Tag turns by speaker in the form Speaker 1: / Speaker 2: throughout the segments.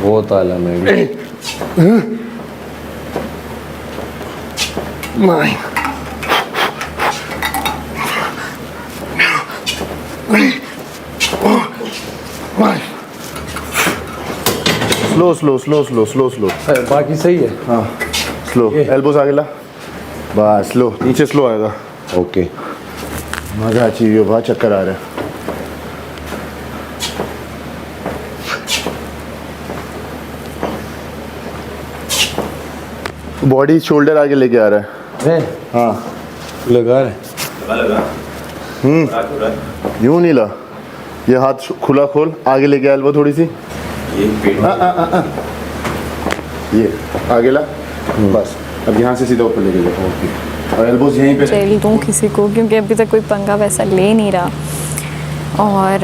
Speaker 1: बहुत आला में
Speaker 2: slow slow slow slow slow slow.
Speaker 1: बाकी सही है।
Speaker 2: हाँ स्लो, एल्बोस आगे ला, बस स्लो, नीचे स्लो आएगा।
Speaker 1: ओके
Speaker 2: मजा चाहिए, बहुत चक्कर आ रहा है। बॉडी शोल्डर आगे लेके आ रहा है। हाँ
Speaker 1: लगा रहे
Speaker 2: यूं नहीं ला, ये हाथ खुला खोल, आगे लेके एल्बो थोड़ी सी, ये आगे ला, बस अब यहाँ से सीधा ऊपर लेके जाओ। ओके, और एल्बोज यहीं पे
Speaker 3: चल दूँ किसी को, क्योंकि अभी तक कोई पंगा वैसा ले नहीं रहा। और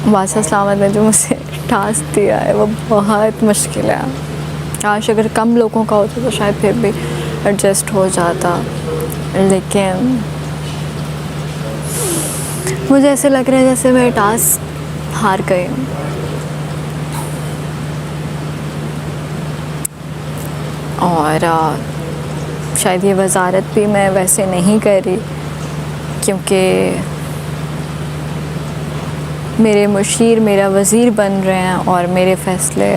Speaker 3: वासा सलामत ने जो मुझे टास्क दिया है वो बहुत मुश्किल है। काश अगर कम लोगों का होता तो शायद फिर भी एडजस्ट हो जाता, लेकिन मुझे ऐसे लग रहा है जैसे मैं टास्क हार गई हूँ। और शायद ये वजारत भी मैं वैसे नहीं कर रही, क्योंकि मेरे मुशीर मेरा वज़ीर बन रहे हैं और मेरे फ़ैसले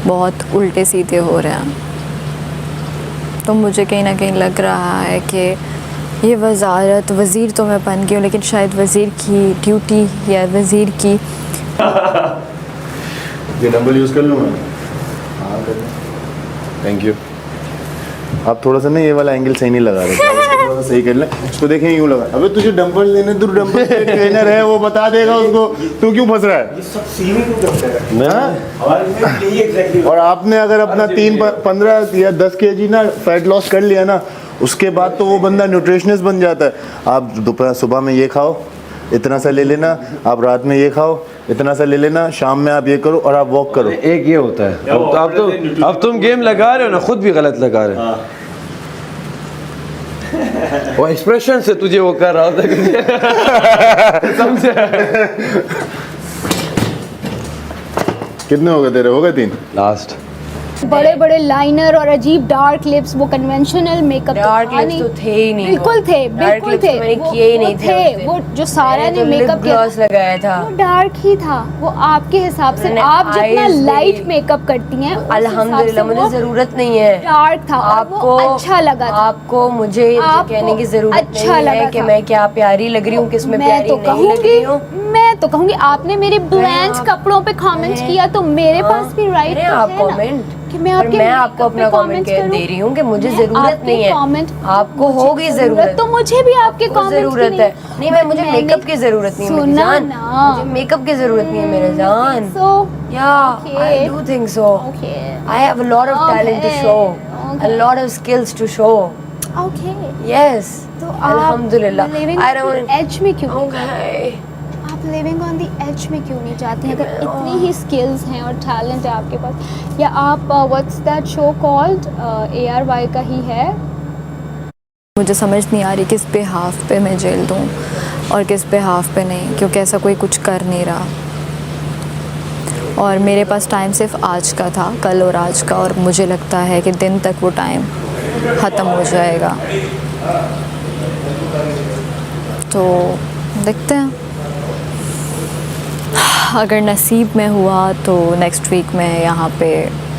Speaker 3: बहुत उल्टे सीधे हो रहे हैं। तो मुझे कहीं ना कहीं लग रहा है कि ये वजारत, वज़ीर तो मैं बन गई हूँ, लेकिन शायद वज़ीर की ड्यूटी या वज़ीर की
Speaker 2: ये डंबल यूज़ कर लूँ मैं? हाँ कर लूँ। Thank you. आप थोड़ा सा ना ये वाला एंगल सही नहीं लगा रहे, थोड़ा सा सही कर ले। उसको देखें यूँ लगा। अबे तुझे डंबल लेने, तू डंबल ट्रेनर है, वो बता देगा उसको, तू क्यों फंस रहा है?
Speaker 4: ये सब सीमित करते हैं। यही एग्जैक्टली।
Speaker 2: और आपने अगर अपना 15 या 10 kg ना फैट लॉस कर लिया ना, उसके बाद तो वो बंदा न्यूट्रिशनिस्ट बन जाता है। आप दोपहर सुबह में ये खाओ, इतना सा ले लेना, आप रात में ये खाओ, इतना सा ले लेना, शाम में आप ये करो और आप वॉक करो।
Speaker 1: एक ये होता है। अब तुम गेम लगा रहे हो ना, खुद भी गलत लगा रहे हो। वो एक्सप्रेशन से तुझे वो कर रहा होता समझे?
Speaker 2: कितने हो गए तेरे? हो गए 3
Speaker 1: लास्ट।
Speaker 5: बड़े बड़े लाइनर और अजीब डार्क लिप्स, वो कन्वेंशनल मेकअप
Speaker 6: डार्क लिप्स तो थे ही नहीं।
Speaker 5: बिल्कुल थे, बिल्कुल थे।
Speaker 6: मैंने किए ही नहीं थे।
Speaker 5: वो जो सारा ने मेकअप
Speaker 6: ग्लॉस लगाया था,
Speaker 5: वो डार्क ही था। वो आपके हिसाब से, आप जितना लाइट मेकअप करती हैं
Speaker 6: अल्हम्दुलिल्लाह मुझे जरूरत नहीं है।
Speaker 5: डार्क था, आपको अच्छा लगा था।
Speaker 6: आपको मुझे कहने की जरूरत
Speaker 5: अच्छा
Speaker 6: नहीं है कि मैं क्या प्यारी लग रही हूँ, किसमें प्यारी नहीं लग रही हूँ।
Speaker 5: मैं तो कहूँगी आपने मेरे ब्लैंक कपड़ों पे कमेंट किया, तो मेरे पास भी राइट है
Speaker 6: आप कमेंट
Speaker 5: कि मैं
Speaker 6: आपको अपना कमेंट दे रही हूँ कि मुझे जरूरत नहीं है। आपको होगी जरूरत,
Speaker 5: तो मुझे भी आपके कमेंट
Speaker 6: जरूरत है। नहीं मैं, मुझे मेकअप की जरूरत नहीं है मेरी जान, मुझे मेकअप की जरूरत नहीं है मेरे जान। Yeah, I do think so. I have a lot of talent to show, a lot of skills to show.
Speaker 5: Okay.
Speaker 6: Yes.
Speaker 5: तो
Speaker 6: अल्हम्दुलिल्लाह। I don't
Speaker 5: एज में क्यों?
Speaker 6: Okay.
Speaker 5: आप लिविंग ऑन द एज में क्यों नहीं चाहती हैं? अगर इतनी ही स्किल्स हैं और टैलेंट है आपके पास, या आप what's that show called ARY का ही है।
Speaker 3: मुझे समझ नहीं आ रही किस पे हाफ पे मैं जेल दूँ और किस पे हाफ पे नहीं, क्योंकि ऐसा कोई कुछ कर नहीं रहा। और मेरे पास टाइम सिर्फ आज का था, कल और आज का, और मुझे लगता है कि दिन तक वो टाइम ख़त्म हो जाएगा। तो देखते हैं, अगर नसीब में हुआ तो नेक्स्ट वीक में यहाँ पे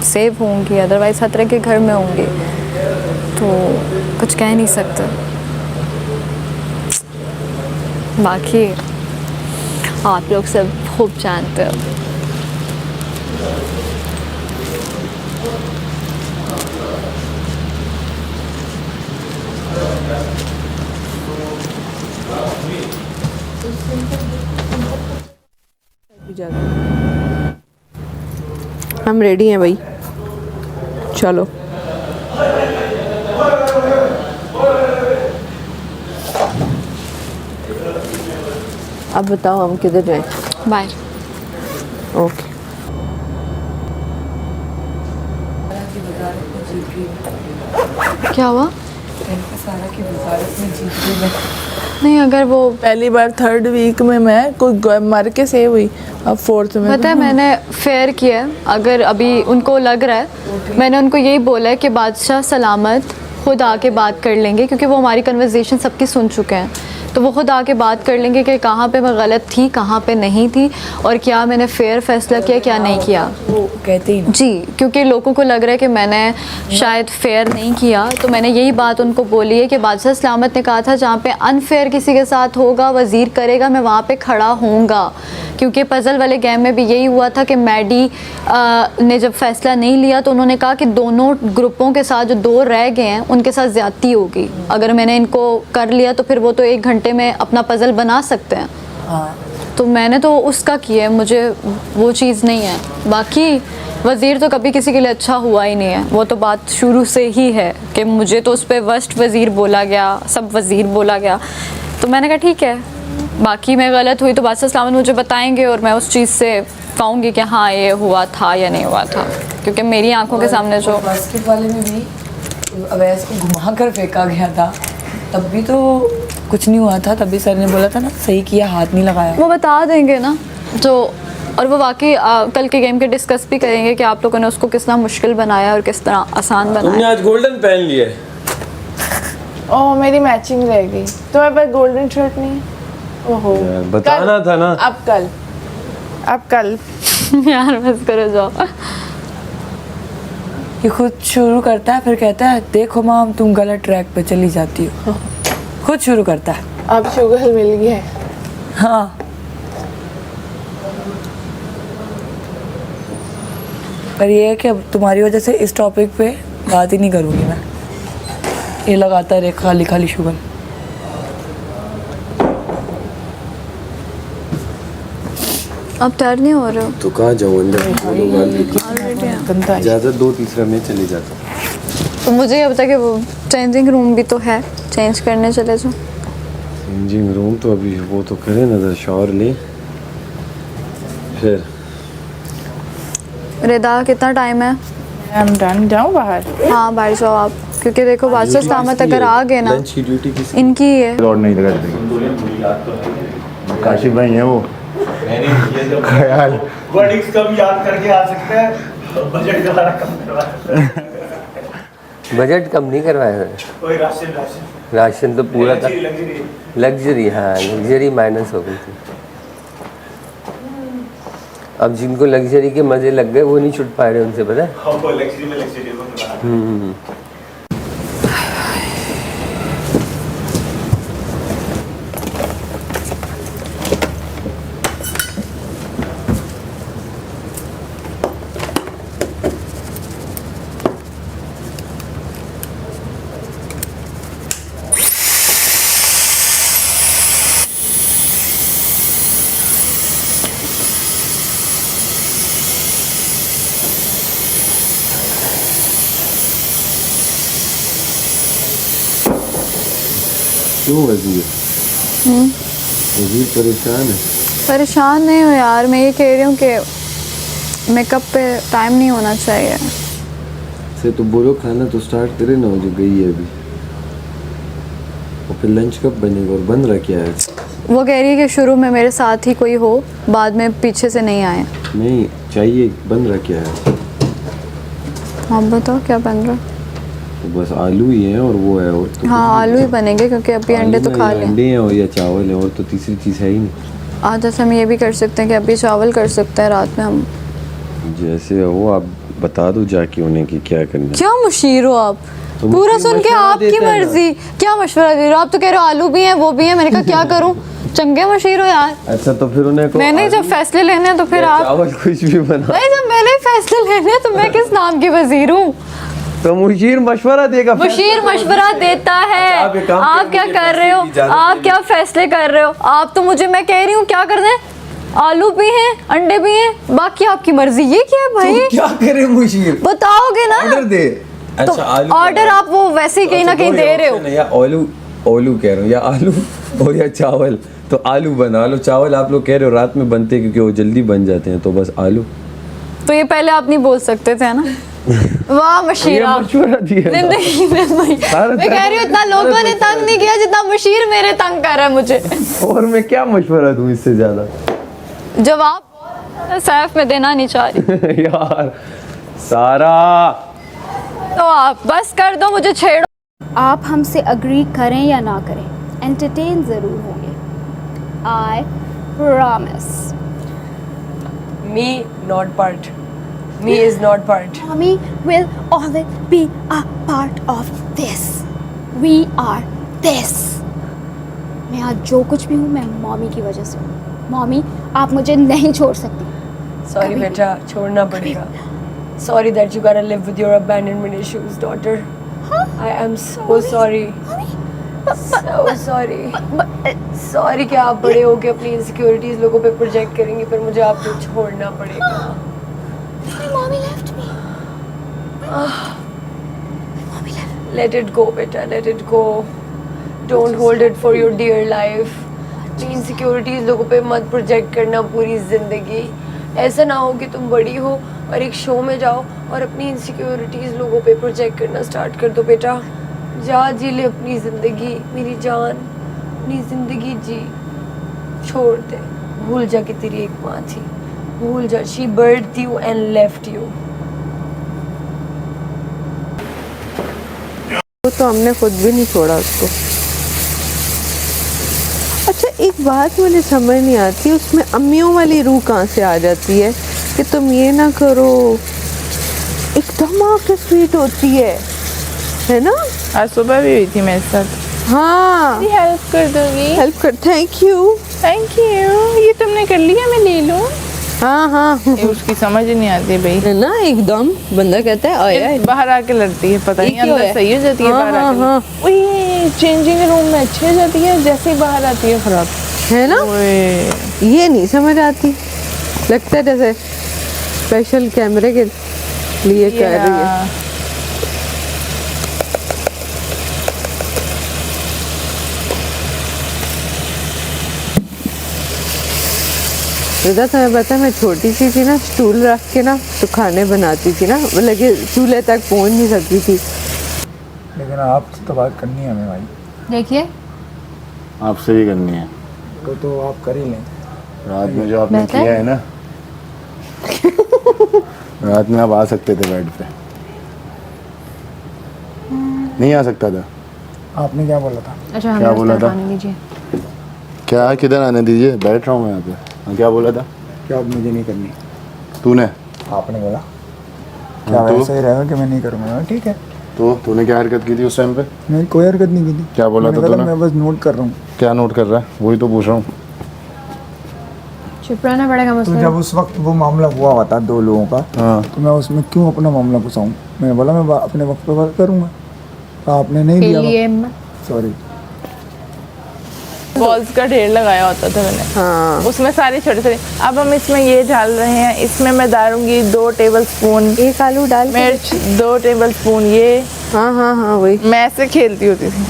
Speaker 3: सेव होंगी, अदरवाइज़ खतरे के घर में होंगी। तो कुछ कह नहीं सकते। बाकी आप लोग सब खूब जानते हो।
Speaker 7: हम रेडी हैं भाई, चलो। अब बताओ हम किधर जाएं?
Speaker 3: बाय।
Speaker 7: ओके।
Speaker 3: क्या हुआ? नहीं, अगर वो
Speaker 8: पहली बार 3rd वीक में मैं कोई मर के सेव हुई, अब 4th में
Speaker 3: पता है मैंने फेयर किया है। अगर अभी उनको लग रहा है, मैंने उनको यही बोला है कि बादशाह सलामत खुद आके बात कर लेंगे, क्योंकि वो हमारी कन्वर्सेशन सबकी सुन चुके हैं, तो वो खुद आके बात कर लेंगे कि कहाँ पे मैं गलत थी, कहाँ पे नहीं थी, और क्या मैंने फेयर फैसला किया, क्या नहीं किया।
Speaker 8: वो कहते ही
Speaker 3: जी, क्योंकि लोगों को लग रहा है कि मैंने शायद फेयर नहीं किया, तो मैंने यही बात उनको बोली है कि बादशाह सलामत ने कहा था जहाँ पे अनफेयर किसी के साथ होगा, वज़ीर करेगा, मैं वहाँ पे खड़ा होऊंगा। क्योंकि पज़ल वाले गेम में भी यही हुआ था कि मैडी ने जब फैसला नहीं लिया तो उन्होंने कहा कि दोनों ग्रुपों के साथ जो 2 रह गए हैं उनके साथ ज़्यादती होगी, अगर मैंने इनको कर लिया तो फिर वो तो 1 घंटे में अपना पज़ल बना सकते हैं। तो मैंने तो उसका किया है, मुझे वो चीज़ नहीं है। बाकी वज़ीर तो कभी किसी के लिए अच्छा हुआ ही नहीं है, वो तो बात शुरू से ही है कि मुझे तो उस पर वर्स्ट वज़ीर बोला गया, सब वज़ीर बोला गया। तो मैंने कहा ठीक है, बाकी मैं गलत हुई तो बादशाह सलामत मुझे बताएंगे और मैं उस चीज़ से कहूँगी कि हाँ ये हुआ था या नहीं हुआ था, क्योंकि मेरी आंखों के सामने जो
Speaker 8: बास्केट वाले में भी अवैस को घुमा कर फेंका गया था, तब भी तो कुछ नहीं हुआ था, तभी सर ने बोला था ना सही किया, हाथ नहीं लगाया।
Speaker 3: वो बता देंगे ना जो, और वो वाकई कल के गेम के डिस्कस भी करेंगे कि आप लोगों ने उसको किस तरह मुश्किल बनाया और किस तरह आसान
Speaker 1: तुमने
Speaker 3: बनाया।
Speaker 1: आज गोल्डन पहन लिया है।
Speaker 8: ओह मेरी मैचिंग रह गई, तुम्हारे पास गोल्डन शर्ट नहीं है? ओहो
Speaker 1: यार, बताना था ना।
Speaker 8: अब कल
Speaker 3: यार बस करो जाओ।
Speaker 8: ये खुद शुरू करता है, फिर कहता है देखो माम तुम गलत ट्रैक पे चली जाती हो। खुद शुरू करता है।
Speaker 7: अब शुगर मिल गया है।
Speaker 8: हाँ, पर ये है कि अब तुम्हारी वजह से इस टॉपिक पे बात ही नहीं करूँगी मैं। ये लगाता रहे खाली खाली शुगर।
Speaker 3: अब तैयार नहीं हो रहे हो?
Speaker 1: तो कहाँ जाऊँ अंदर?
Speaker 3: ऑलरेडी
Speaker 1: इजाज़त दो, तीसरा मैं चले जाता।
Speaker 3: तो मुझे ये बता कि वो चेंजिंग रूम भी तो है, चेंज करने चले जाओ।
Speaker 1: चेंजिंग रूम तो अभी वो तो करे ना, शॉवर ले फिर।
Speaker 3: रिदा कितना टाइम है?
Speaker 8: आई एम डन, जाऊँ बाहर?
Speaker 3: हाँ बाहर जाओ आप, क्योंकि देखो बादशाह सलामत अगर आ गए ना,
Speaker 1: लंच की ड्यूटी किसकी?
Speaker 3: इनकी ही है।
Speaker 2: और नहीं लगा काशिफ भाई हैं वो ख्याल
Speaker 4: वर्डिंग्स कम याद करके आ सकते हैं, बजट दोबारा कम करवा।
Speaker 9: बजट कम नहीं करवाया है,
Speaker 4: कोई राशन
Speaker 9: राशन तो पूरा था।
Speaker 4: लग्जरी
Speaker 9: लग्जरी, हाँ लग्जरी माइनस हो गई थी। अब जिनको लग्जरी के मजे लग गए वो नहीं छुट पा रहे उनसे, पता है?
Speaker 4: हमको लग्जरी में लग्जरी को
Speaker 1: क्यों वज़ीर? वज़ीर परेशान है।
Speaker 3: परेशान नहीं हो यार, मैं ये कह रही हूँ कि मेकअप पे टाइम नहीं होना चाहिए।
Speaker 1: से तो बोलो खाना तो स्टार्ट करे ना, जो गई है अभी। और फिर लंच कब बनेगा और बन रहा क्या है?
Speaker 3: वो कह रही है कि शुरू में मेरे साथ ही कोई हो, बाद में पीछे से नहीं आए।
Speaker 1: नहीं चाहिए, बन रहा क्या है?
Speaker 3: आप बताओ क्या बन रहा?
Speaker 1: तो बस आलू ही है और वो है, और तो
Speaker 3: हाँ आलू ही बनेंगे क्योंकि अभी अंडे तो खा लिए।
Speaker 1: अंडे हैं और या चावल है, और तो तीसरी चीज़ है ही नहीं।
Speaker 3: आज जैसे हम ये भी कर सकते हैं कि अभी चावल कर सकते हैं, रात में हम।
Speaker 1: जैसे हो आप बता दो जाके उन्हें कि क्या करना है।
Speaker 3: क्या मुशीर हो आप,
Speaker 1: तो
Speaker 3: पूरा
Speaker 1: मुझे
Speaker 3: सुन के
Speaker 1: मशवरा
Speaker 3: आपकी
Speaker 1: देता है ना।
Speaker 3: मर्जी। क्या मशवरा दे रहे हो आप? तो कह रहे हो आलू भी हैं वो भी हैं, मैंने कहा क्या करूं? चंगे मुशीर हो यार।
Speaker 1: अच्छा तो फिर उन्हें
Speaker 3: मैंने जब फैसले लेने हैं तो फिर आप,
Speaker 1: चावल कुछ भी बना।
Speaker 3: नहीं जब मैंने फैसले लेने हैं तो मैं किस नाम की वजीर हूँ?
Speaker 1: तो मुशीर मशवरा देगा।
Speaker 3: मुशीर मशवरा देता है।
Speaker 1: आप एक काम
Speaker 3: आप क्या
Speaker 1: करिए,
Speaker 3: कर रहे हो?
Speaker 1: फैसले की इजाजत
Speaker 3: आप क्या फैसले कर रहे हो? आप तो मुझे, मैं कह रही हूँ क्या कर दें, आलू भी हैं अंडे भी हैं, बाकी आपकी मर्जी। ये क्या है भाई?
Speaker 1: क्या करे मुशीर?
Speaker 3: बताओगे ना?
Speaker 1: ऑर्डर दे।
Speaker 3: तो
Speaker 1: अच्छा आलू
Speaker 3: ऑर्डर आप वो वैसे ही कहीं ना कहीं दे रहे हो।
Speaker 1: या आलू कह रहा हूँ, या आलू और या चावल तो आलू बना लो। चावल आप लोग कह रहे हो रात में बनते हैं क्योंकि वो जल्दी बन जाते हैं, तो बस आलू।
Speaker 3: तो ये पहले आप नहीं बोल सकते थे ना। वाह मशीरा, जिंदगी में मैं कह रही हूँ इतना लोगों ने तंग नहीं किया जितना मशीर मेरे तंग कर रहा है मुझे।
Speaker 1: और मैं क्या मशवरा दूं इससे ज्यादा?
Speaker 3: जवाब सैफ में देना नहीं चाह रही।
Speaker 1: यार सारा,
Speaker 3: तो आप बस कर दो, मुझे छेड़ो।
Speaker 5: आप हमसे अग्री करें या ना करें, एंटरटेन ज़रूर होंगे। I promise.
Speaker 6: Me not part. Me is not part.
Speaker 5: Mommy will always be a part of this. We are this. मैं आज जो कुछ भी हूँ मैं मॉमी की वजह से हूँ। मॉमी आप मुझे नहीं छोड़ सकती।
Speaker 6: Sorry बेटा, छोड़ना पड़ेगा. Sorry that you gotta live with your abandonment issues, daughter. I am so sorry. So sorry. Sorry कि आप बड़े हो के अपनी इनसिक्योरिटीज लोगों पे प्रोजेक्ट करेंगे, पर मुझे आपको छोड़ना पड़ेगा.
Speaker 5: Mommy left me.
Speaker 6: Let it go बेटा, let it go. Don't hold it for your dear life. अपनी इनसिक्योरिटीज लोगों पे मत प्रोजेक्ट करना पूरी जिंदगी. ऐसा ना हो कि तुम बड़ी हो और एक शो में जाओ और अपनी इनसिक्योरिटीज लोगों पे प्रोजेक्ट करना स्टार्ट कर दो. बेटा जा, जी ले अपनी जिंदगी, मेरी जान, अपनी जिंदगी जी. छोड़ दे, भूल जा कि तेरी एक माँ थी. भूल जा, she birthed you and left you.
Speaker 7: तो हमने खुद भी नहीं छोड़ा उसको। अच्छा एक बात मुझे समझ नहीं आती, उसमें अम्मियों वाली रूह कहाँ से आ जाती है कि तुम ये ना करो, एकदम आके स्वीट होती है ना?
Speaker 10: आज सुबह भी हुई थी मेरे साथ।
Speaker 7: हाँ
Speaker 10: हेल्प कर दूंगी।
Speaker 7: हेल्प कर, थैंक यू।
Speaker 10: ये तुमने कर लिया, मैं ले लूं?
Speaker 7: हाँ हाँ
Speaker 10: ये उसकी समझ ही नहीं आती भाई,
Speaker 7: है ना? एकदम बंदा कहता है आया
Speaker 10: बाहर आके लड़ती है, पता नहीं अंदर सही हो जाती है, बाहर आके
Speaker 7: हाँ।
Speaker 10: चेंजिंग रूम में अच्छी हो जाती है, जैसे ही बाहर आती है खराब,
Speaker 7: है ना? ये नहीं समझ आती, लगता है जैसे स्पेशल कैमरे के लिए कर रही है। रिदा तुम्हें पता है मैं छोटी सी थी ना, स्टूल रख के ना तो खाने बनाती थी ना, मतलब कि चूल्हे तक पहुंच नहीं सकती थी।
Speaker 11: लेकिन आपसे तो बात करनी है हमें भाई।
Speaker 5: देखिए
Speaker 2: आपसे भी करनी है
Speaker 11: तो आप कर ही लें।
Speaker 2: रात में जो आपने किया है ना रात में आप आ सकते थे बेड पे, नहीं आ सकता था।
Speaker 11: आपने क्या बोला था?
Speaker 5: अच्छा
Speaker 2: क्या बोला था? क्या किधर आने दीजिए, बैठ रहा हूँ मैं यहाँ पे। हाँ, क्या बोला था?
Speaker 11: क्या अब मुझे नहीं करनी?
Speaker 2: तूने?
Speaker 11: आपने बोला क्या वैसा ही रहेगा कि मैं नहीं करूँगा? ठीक है।
Speaker 2: तो तूने क्या हरकत की थी उस टाइम पे?
Speaker 11: मैंने कोई हरकत नहीं की थी।
Speaker 2: क्या बोला था तूने?
Speaker 11: मैं बस नोट कर रहा हूँ।
Speaker 2: क्या नोट कर रहा है? वही तो पूछ रहा हूँ।
Speaker 5: चुप रहना पड़ेगा मुझसे।
Speaker 11: तो जब उस वक्त वो मामला हुआ था दो लोगों का,
Speaker 2: हाँ,
Speaker 11: तो मैं उसमें क्यों अपना मामला घुसाऊँ? मैंने बोला मैं अपने वक्त पे बात करूँगा, तो आपने नहीं दिया। सॉरी।
Speaker 10: बॉल्स का ढेर लगाया होता था मैंने,
Speaker 7: हाँ।
Speaker 10: उसमें सारे छोटे छोटे। अब हम इसमें ये डाल रहे हैं, इसमें मैं डालूंगी 2 टेबलस्पून
Speaker 7: एक आलू डाल
Speaker 10: मिर्च, 2 टेबलस्पून ये।
Speaker 7: हाँ हाँ हाँ वही,
Speaker 10: मैं ऐसे खेलती होती थी।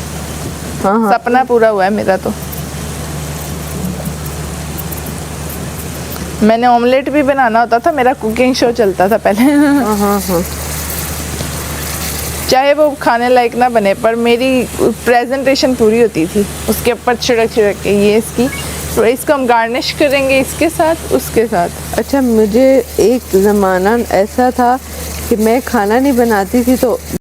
Speaker 7: हाँ हाँ
Speaker 10: सपना पूरा हुआ है मेरा। तो मैंने ऑमलेट भी बनाना होता था, मेरा कुकिंग शो चलता था पहले।
Speaker 7: हाँ हाँ हाँ।
Speaker 10: चाहे वो खाने लायक ना बने, पर मेरी प्रेजेंटेशन पूरी होती थी। उसके ऊपर छिड़क छिड़क के ये इसकी, तो इसको हम गार्निश करेंगे इसके साथ, उसके साथ।
Speaker 7: अच्छा मुझे एक ज़माना ऐसा था कि मैं खाना नहीं बनाती थी तो